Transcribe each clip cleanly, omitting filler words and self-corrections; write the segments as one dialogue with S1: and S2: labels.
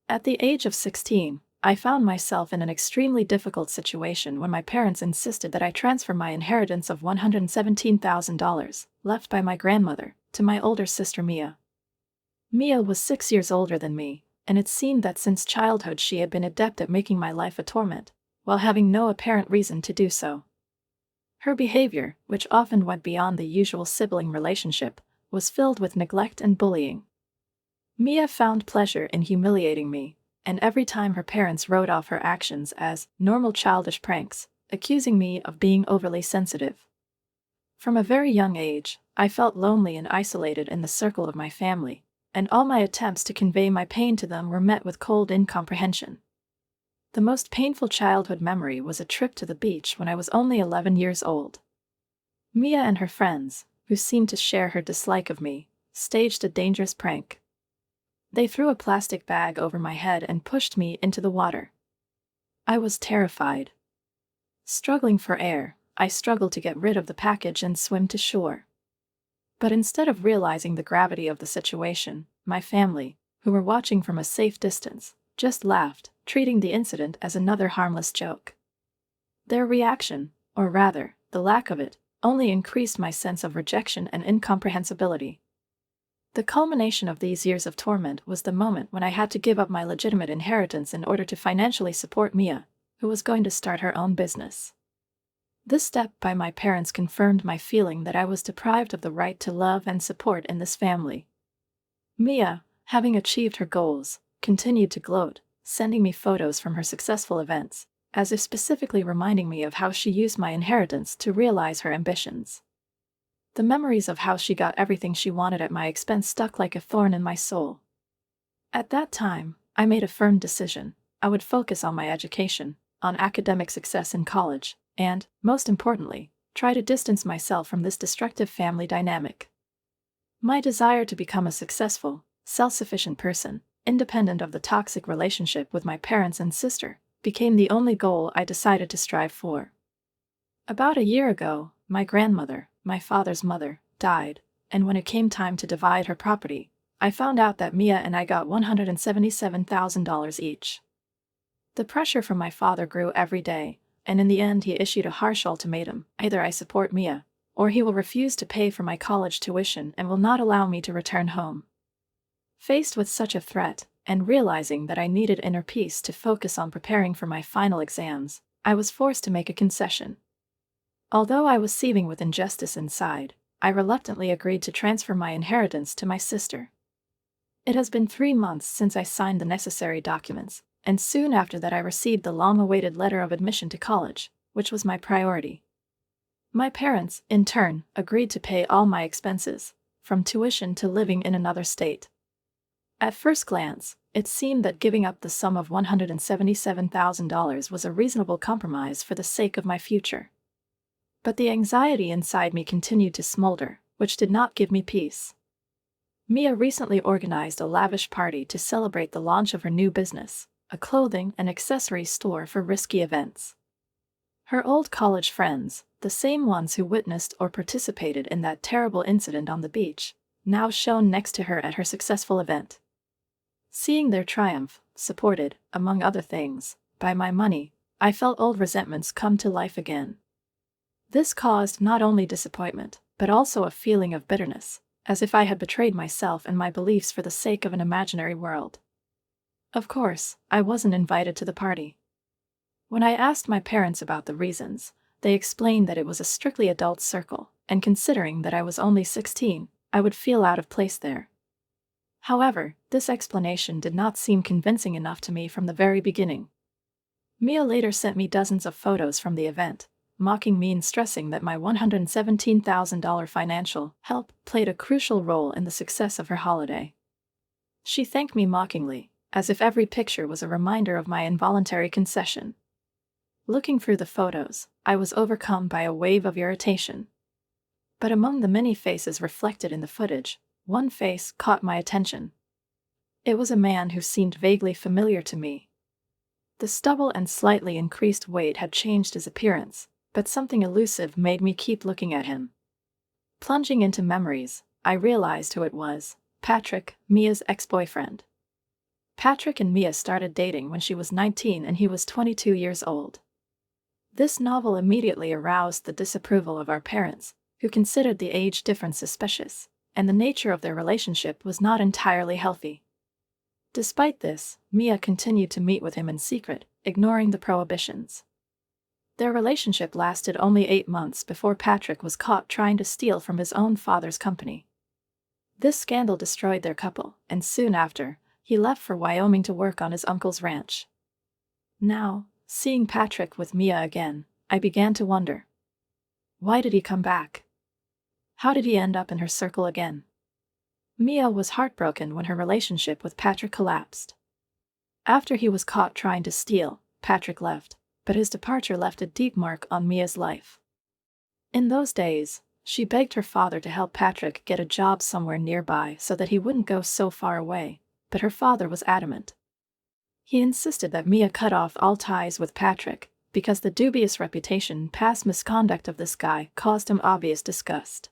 S1: At the age of 16, I found myself in an extremely difficult situation when my parents insisted that I transfer my inheritance of $117,000, left by my grandmother, to my older sister Mia. Mia was 6 years older than me, and it seemed that since childhood she had been adept at making my life a torment, while having no apparent reason to do so. Her behavior, which often went beyond the usual sibling relationship, was filled with neglect and bullying. Mia found pleasure in humiliating me, and every time her parents wrote off her actions as normal childish pranks, accusing me of being overly sensitive. From a very young age, I felt lonely and isolated in the circle of my family, and all my attempts to convey my pain to them were met with cold incomprehension. The most painful childhood memory was a trip to the beach when I was only 11 years old. Mia and her friends, who seemed to share her dislike of me, staged a dangerous prank. They threw a plastic bag over my head and pushed me into the water. I was terrified. Struggling for air, I struggled to get rid of the package and swim to shore. But instead of realizing the gravity of the situation, my family, who were watching from a safe distance, just laughed, treating the incident as another harmless joke. Their reaction, or rather, the lack of it, only increased my sense of rejection and incomprehensibility. The culmination of these years of torment was the moment when I had to give up my legitimate inheritance in order to financially support Mia, who was going to start her own business. This step by my parents confirmed my feeling that I was deprived of the right to love and support in this family. Mia, having achieved her goals, continued to gloat, sending me photos from her successful events, as if specifically reminding me of how she used my inheritance to realize her ambitions. The memories of how she got everything she wanted at my expense stuck like a thorn in my soul. At that time, I made a firm decision. I would focus on my education, on academic success in college, and, most importantly, try to distance myself from this destructive family dynamic. My desire to become a successful, self-sufficient person, independent of the toxic relationship with my parents and sister, became the only goal I decided to strive for. About a year ago, my grandmother, my father's mother, died, and when it came time to divide her property, I found out that Mia and I got $177,000 each. The pressure from my father grew every day, and in the end he issued a harsh ultimatum: either I support Mia, or he will refuse to pay for my college tuition and will not allow me to return home. Faced with such a threat, and realizing that I needed inner peace to focus on preparing for my final exams, I was forced to make a concession. Although I was seething with injustice inside, I reluctantly agreed to transfer my inheritance to my sister. It has been 3 months since I signed the necessary documents, and soon after that I received the long-awaited letter of admission to college, which was my priority. My parents, in turn, agreed to pay all my expenses, from tuition to living in another state. At first glance, it seemed that giving up the sum of $177,000 was a reasonable compromise for the sake of my future. But the anxiety inside me continued to smolder, which did not give me peace. Mia recently organized a lavish party to celebrate the launch of her new business, a clothing and accessories store for risky events. Her old college friends, the same ones who witnessed or participated in that terrible incident on the beach, now shone next to her at her successful event. Seeing their triumph, supported, among other things, by my money, I felt old resentments come to life again. This caused not only disappointment, but also a feeling of bitterness, as if I had betrayed myself and my beliefs for the sake of an imaginary world. Of course, I wasn't invited to the party. When I asked my parents about the reasons, they explained that it was a strictly adult circle, and considering that I was only 16, I would feel out of place there. However, this explanation did not seem convincing enough to me from the very beginning. Mia later sent me dozens of photos from the event, mocking me and stressing that my $117,000 financial help played a crucial role in the success of her holiday. She thanked me mockingly, as if every picture was a reminder of my involuntary concession. Looking through the photos, I was overcome by a wave of irritation. But among the many faces reflected in the footage, one face caught my attention. It was a man who seemed vaguely familiar to me. The stubble and slightly increased weight had changed his appearance, but something elusive made me keep looking at him. Plunging into memories, I realized who it was: Patrick, Mia's ex-boyfriend. Patrick and Mia started dating when she was 19 and he was 22 years old. This novel immediately aroused the disapproval of our parents, who considered the age difference suspicious, and the nature of their relationship was not entirely healthy. Despite this, Mia continued to meet with him in secret, ignoring the prohibitions. Their relationship lasted only 8 months before Patrick was caught trying to steal from his own father's company. This scandal destroyed their couple, and soon after, he left for Wyoming to work on his uncle's ranch. Now, seeing Patrick with Mia again, I began to wonder. Why did he come back? How did he end up in her circle again? Mia was heartbroken when her relationship with Patrick collapsed. After he was caught trying to steal, Patrick left, but his departure left a deep mark on Mia's life. In those days, she begged her father to help Patrick get a job somewhere nearby so that he wouldn't go so far away, but her father was adamant. He insisted that Mia cut off all ties with Patrick, because the dubious reputation and past misconduct of this guy caused him obvious disgust.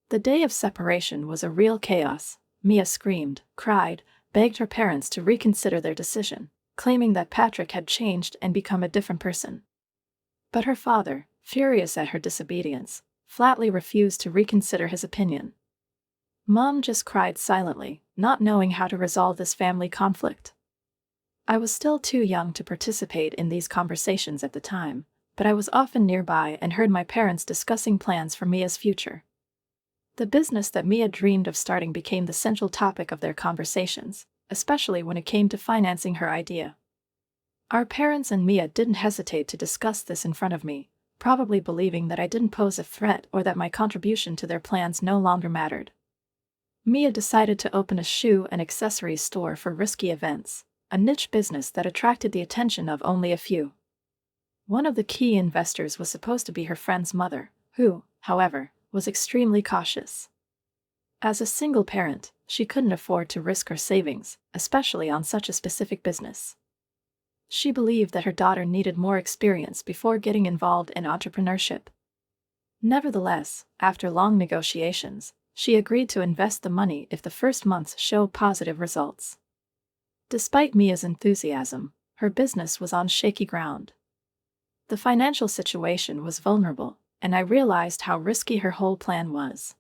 S1: The day of separation was a real chaos. Mia screamed, cried, begged her parents to reconsider their decision, claiming that Patrick had changed and become a different person. But her father, furious at her disobedience, flatly refused to reconsider his opinion. Mom just cried silently, not knowing how to resolve this family conflict. I was still too young to participate in these conversations at the time, but I was often nearby and heard my parents discussing plans for Mia's future. The business that Mia dreamed of starting became the central topic of their conversations, especially when it came to financing her idea. Our parents and Mia didn't hesitate to discuss this in front of me, probably believing that I didn't pose a threat or that my contribution to their plans no longer mattered. Mia decided to open a shoe and accessories store for risky events, a niche business that attracted the attention of only a few. One of the key investors was supposed to be her friend's mother, who, however, was extremely cautious. As a single parent, she couldn't afford to risk her savings, especially on such a specific business. She believed that her daughter needed more experience before getting involved in entrepreneurship. Nevertheless, after long negotiations, she agreed to invest the money if the first months showed positive results. Despite Mia's enthusiasm, her business was on shaky ground. The financial situation was vulnerable, and I realized how risky her whole plan was.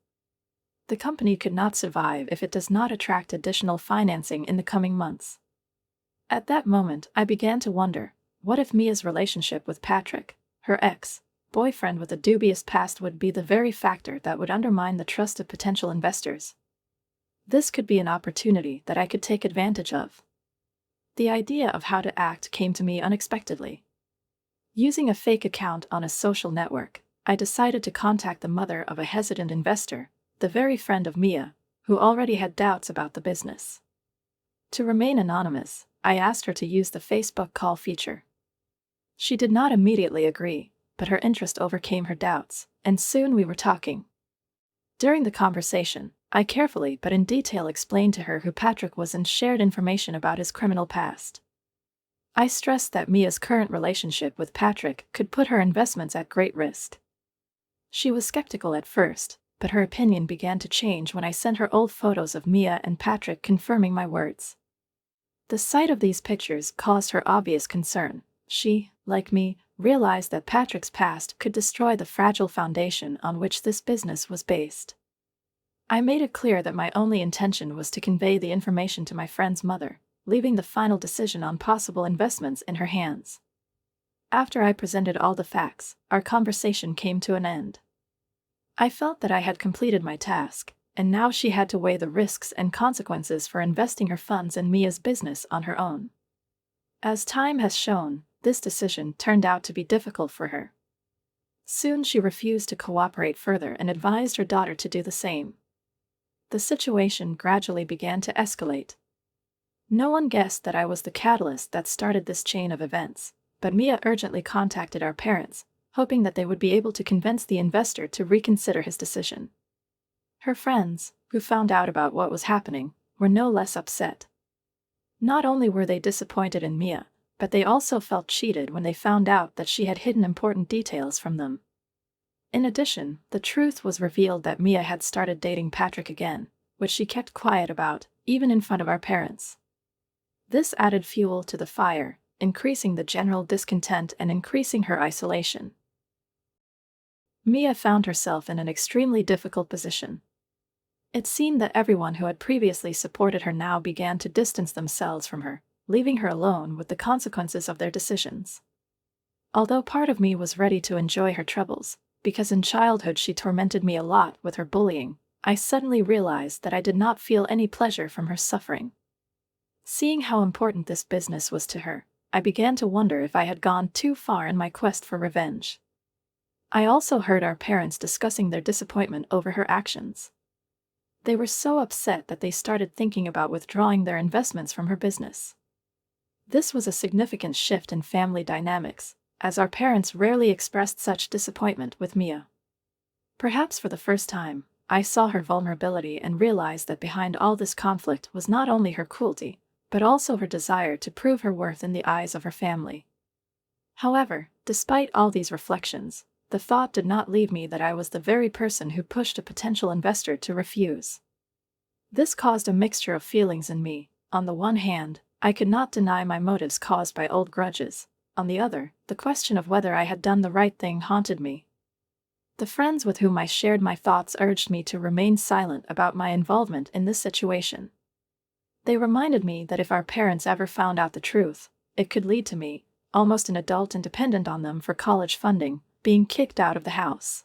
S1: The company could not survive if it does not attract additional financing in the coming months. At that moment, I began to wonder, what if Mia's relationship with Patrick, her ex-boyfriend with a dubious past, would be the very factor that would undermine the trust of potential investors? This could be an opportunity that I could take advantage of. The idea of how to act came to me unexpectedly. Using a fake account on a social network, I decided to contact the mother of a hesitant investor, the very friend of Mia, who already had doubts about the business. To remain anonymous, I asked her to use the Facebook call feature. She did not immediately agree, but her interest overcame her doubts, and soon we were talking. During the conversation, I carefully but in detail explained to her who Patrick was and shared information about his criminal past. I stressed that Mia's current relationship with Patrick could put her investments at great risk. She was skeptical at first, but her opinion began to change when I sent her old photos of Mia and Patrick confirming my words. The sight of these pictures caused her obvious concern. She, like me, realized that Patrick's past could destroy the fragile foundation on which this business was based. I made it clear that my only intention was to convey the information to my friend's mother, leaving the final decision on possible investments in her hands. After I presented all the facts, our conversation came to an end. I felt that I had completed my task, and now she had to weigh the risks and consequences for investing her funds in Mia's business on her own. As time has shown, this decision turned out to be difficult for her. Soon she refused to cooperate further and advised her daughter to do the same. The situation gradually began to escalate. No one guessed that I was the catalyst that started this chain of events, but Mia urgently contacted our parents, hoping that they would be able to convince the investor to reconsider his decision. Her friends, who found out about what was happening, were no less upset. Not only were they disappointed in Mia, but they also felt cheated when they found out that she had hidden important details from them. In addition, the truth was revealed that Mia had started dating Patrick again, which she kept quiet about, even in front of our parents. This added fuel to the fire, increasing the general discontent and increasing her isolation. Mia found herself in an extremely difficult position. It seemed that everyone who had previously supported her now began to distance themselves from her, leaving her alone with the consequences of their decisions. Although part of me was ready to enjoy her troubles, because in childhood she tormented me a lot with her bullying, I suddenly realized that I did not feel any pleasure from her suffering. Seeing how important this business was to her, I began to wonder if I had gone too far in my quest for revenge. I also heard our parents discussing their disappointment over her actions. They were so upset that they started thinking about withdrawing their investments from her business. This was a significant shift in family dynamics, as our parents rarely expressed such disappointment with Mia. Perhaps for the first time, I saw her vulnerability and realized that behind all this conflict was not only her cruelty, but also her desire to prove her worth in the eyes of her family. However, despite all these reflections, the thought did not leave me that I was the very person who pushed a potential investor to refuse. This caused a mixture of feelings in me. On the one hand, I could not deny my motives caused by old grudges. On the other, the question of whether I had done the right thing haunted me. The friends with whom I shared my thoughts urged me to remain silent about my involvement in this situation. They reminded me that if our parents ever found out the truth, it could lead to me, almost an adult and dependent on them for college funding, being kicked out of the house.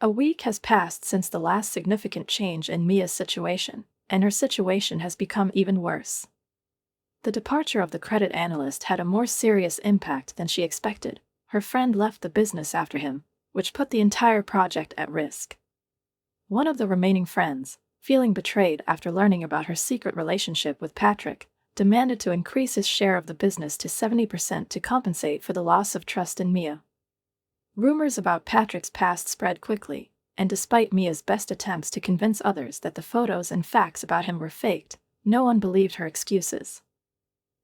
S1: A week has passed since the last significant change in Mia's situation, and her situation has become even worse. The departure of the credit analyst had a more serious impact than she expected. Her friend left the business after him, which put the entire project at risk. One of the remaining friends, feeling betrayed after learning about her secret relationship with Patrick, demanded to increase his share of the business to 70% to compensate for the loss of trust in Mia. Rumors about Patrick's past spread quickly, and despite Mia's best attempts to convince others that the photos and facts about him were faked, no one believed her excuses.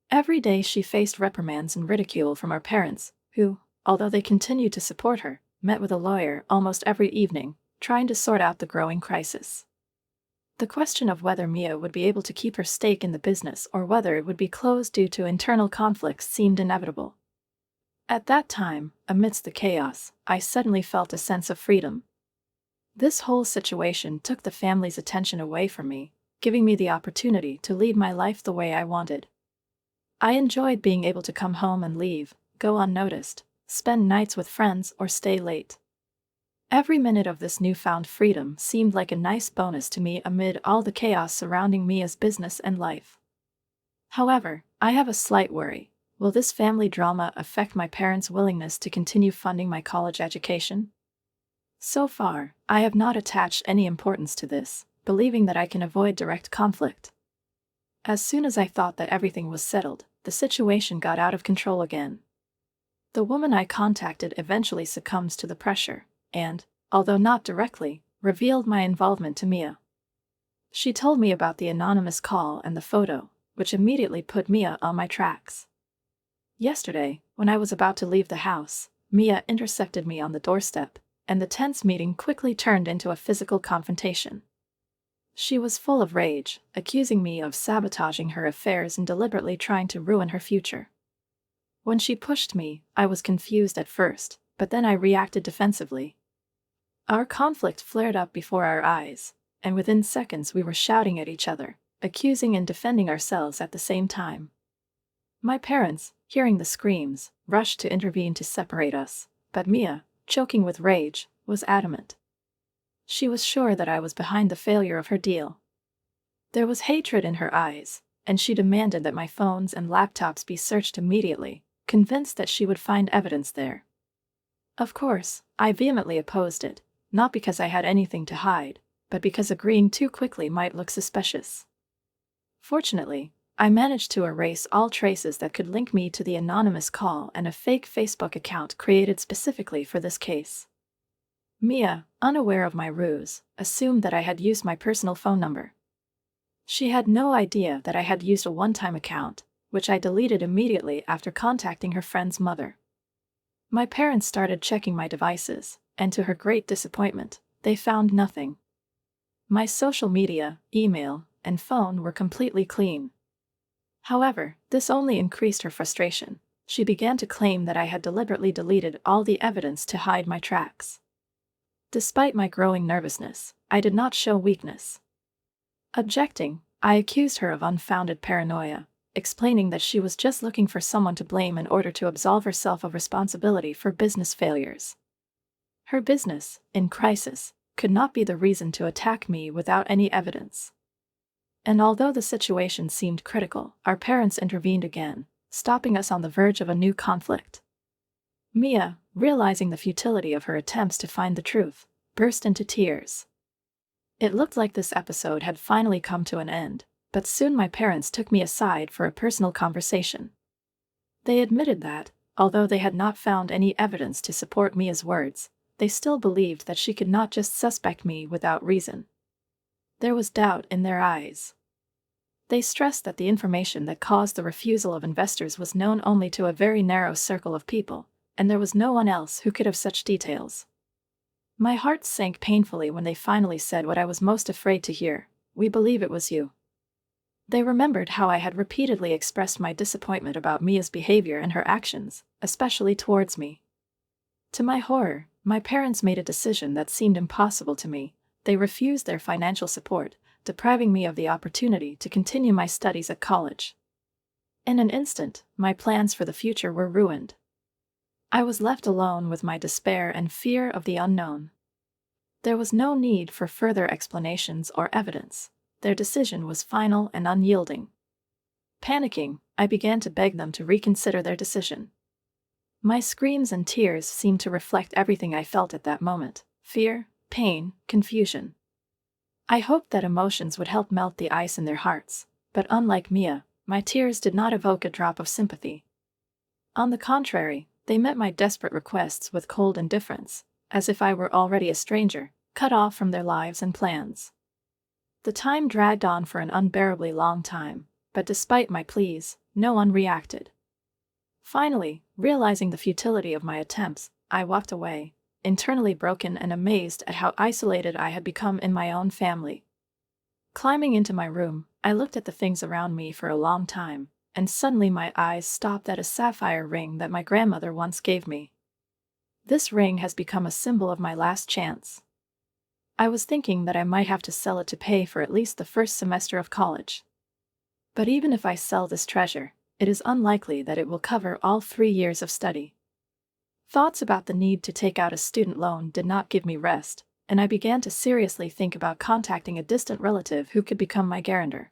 S1: Every day she faced reprimands and ridicule from her parents, who, although they continued to support her, met with a lawyer almost every evening, trying to sort out the growing crisis. The question of whether Mia would be able to keep her stake in the business or whether it would be closed due to internal conflicts seemed inevitable. At that time, amidst the chaos, I suddenly felt a sense of freedom. This whole situation took the family's attention away from me, giving me the opportunity to lead my life the way I wanted. I enjoyed being able to come home and leave, go unnoticed, spend nights with friends or stay late. Every minute of this newfound freedom seemed like a nice bonus to me amid all the chaos surrounding Mia's business and life. However, I have a slight worry. Will this family drama affect my parents' willingness to continue funding my college education? So far, I have not attached any importance to this, believing that I can avoid direct conflict. As soon as I thought that everything was settled, the situation got out of control again. The woman I contacted eventually succumbs to the pressure, and, although not directly, revealed my involvement to Mia. She told me about the anonymous call and the photo, which immediately put Mia on my tracks. Yesterday, when I was about to leave the house, Mia intercepted me on the doorstep, and the tense meeting quickly turned into a physical confrontation. She was full of rage, accusing me of sabotaging her affairs and deliberately trying to ruin her future. When she pushed me, I was confused at first, but then I reacted defensively. Our conflict flared up before our eyes, and within seconds we were shouting at each other, accusing and defending ourselves at the same time. My parents, hearing the screams, rushed to intervene to separate us, but Mia, choking with rage, was adamant. She was sure that I was behind the failure of her deal. There was hatred in her eyes, and she demanded that my phones and laptops be searched immediately, convinced that she would find evidence there. Of course, I vehemently opposed it, not because I had anything to hide, but because agreeing too quickly might look suspicious. Fortunately, I managed to erase all traces that could link me to the anonymous call and a fake Facebook account created specifically for this case. Mia, unaware of my ruse, assumed that I had used my personal phone number. She had no idea that I had used a one-time account, which I deleted immediately after contacting her friend's mother. My parents started checking my devices, and to her great disappointment, they found nothing. My social media, email, and phone were completely clean. However, this only increased her frustration. She began to claim that I had deliberately deleted all the evidence to hide my tracks. Despite my growing nervousness, I did not show weakness. Objecting, I accused her of unfounded paranoia, explaining that she was just looking for someone to blame in order to absolve herself of responsibility for business failures. Her business, in crisis, could not be the reason to attack me without any evidence. And although the situation seemed critical, our parents intervened again, stopping us on the verge of a new conflict. Mia, realizing the futility of her attempts to find the truth, burst into tears. It looked like this episode had finally come to an end, but soon my parents took me aside for a personal conversation. They admitted that, although they had not found any evidence to support Mia's words, they still believed that she could not just suspect me without reason. There was doubt in their eyes. They stressed that the information that caused the refusal of investors was known only to a very narrow circle of people, and there was no one else who could have such details. My heart sank painfully when they finally said what I was most afraid to hear: "We believe it was you." They remembered how I had repeatedly expressed my disappointment about Mia's behavior and her actions, especially towards me. To my horror, my parents made a decision that seemed impossible to me. They refused their financial support, depriving me of the opportunity to continue my studies at college. In an instant, my plans for the future were ruined. I was left alone with my despair and fear of the unknown. There was no need for further explanations or evidence. Their decision was final and unyielding. Panicking, I began to beg them to reconsider their decision. My screams and tears seemed to reflect everything I felt at that moment: fear, pain, confusion. I hoped that emotions would help melt the ice in their hearts, but unlike Mia, my tears did not evoke a drop of sympathy. On the contrary, they met my desperate requests with cold indifference, as if I were already a stranger, cut off from their lives and plans. The time dragged on for an unbearably long time, but despite my pleas, no one reacted. Finally, realizing the futility of my attempts, I walked away, internally broken and amazed at how isolated I had become in my own family. Climbing into my room, I looked at the things around me for a long time, and suddenly my eyes stopped at a sapphire ring that my grandmother once gave me. This ring has become a symbol of my last chance. I was thinking that I might have to sell it to pay for at least the first semester of college. But even if I sell this treasure, it is unlikely that it will cover all 3 years of study. Thoughts about the need to take out a student loan did not give me rest, and I began to seriously think about contacting a distant relative who could become my guarantor.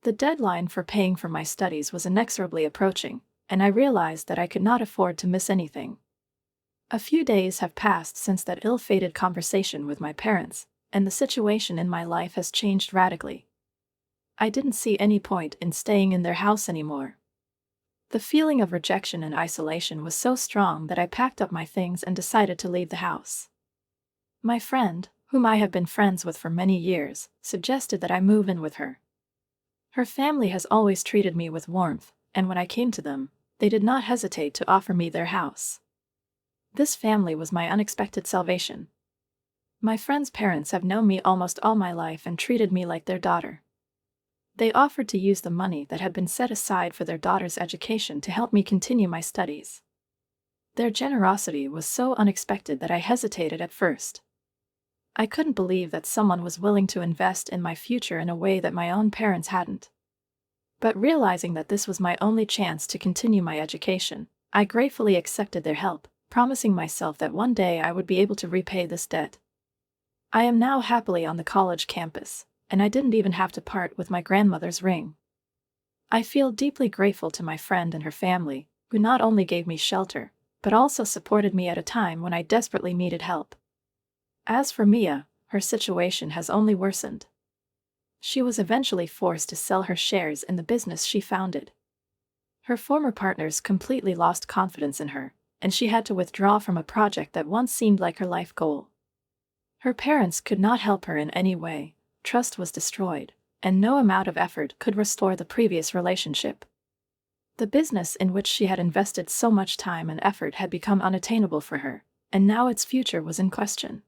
S1: The deadline for paying for my studies was inexorably approaching, and I realized that I could not afford to miss anything. A few days have passed since that ill-fated conversation with my parents, and the situation in my life has changed radically. I didn't see any point in staying in their house anymore. The feeling of rejection and isolation was so strong that I packed up my things and decided to leave the house. My friend, whom I have been friends with for many years, suggested that I move in with her. Her family has always treated me with warmth, and when I came to them, they did not hesitate to offer me their house. This family was my unexpected salvation. My friend's parents have known me almost all my life and treated me like their daughter. They offered to use the money that had been set aside for their daughter's education to help me continue my studies. Their generosity was so unexpected that I hesitated at first. I couldn't believe that someone was willing to invest in my future in a way that my own parents hadn't. But realizing that this was my only chance to continue my education, I gratefully accepted their help, promising myself that one day I would be able to repay this debt. I am now happily on the college campus, and I didn't even have to part with my grandmother's ring. I feel deeply grateful to my friend and her family, who not only gave me shelter, but also supported me at a time when I desperately needed help. As for Mia, her situation has only worsened. She was eventually forced to sell her shares in the business she founded. Her former partners completely lost confidence in her, and she had to withdraw from a project that once seemed like her life goal. Her parents could not help her in any way. Trust was destroyed, and no amount of effort could restore the previous relationship. The business in which she had invested so much time and effort had become unattainable for her, and now its future was in question.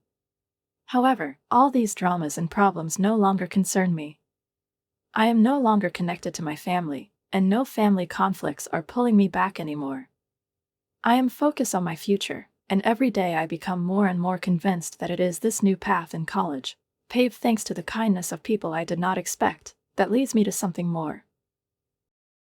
S1: However, all these dramas and problems no longer concern me. I am no longer connected to my family, and no family conflicts are pulling me back anymore. I am focused on my future, and every day I become more and more convinced that it is this new path in college, paved thanks to the kindness of people I did not expect, that leads me to something more.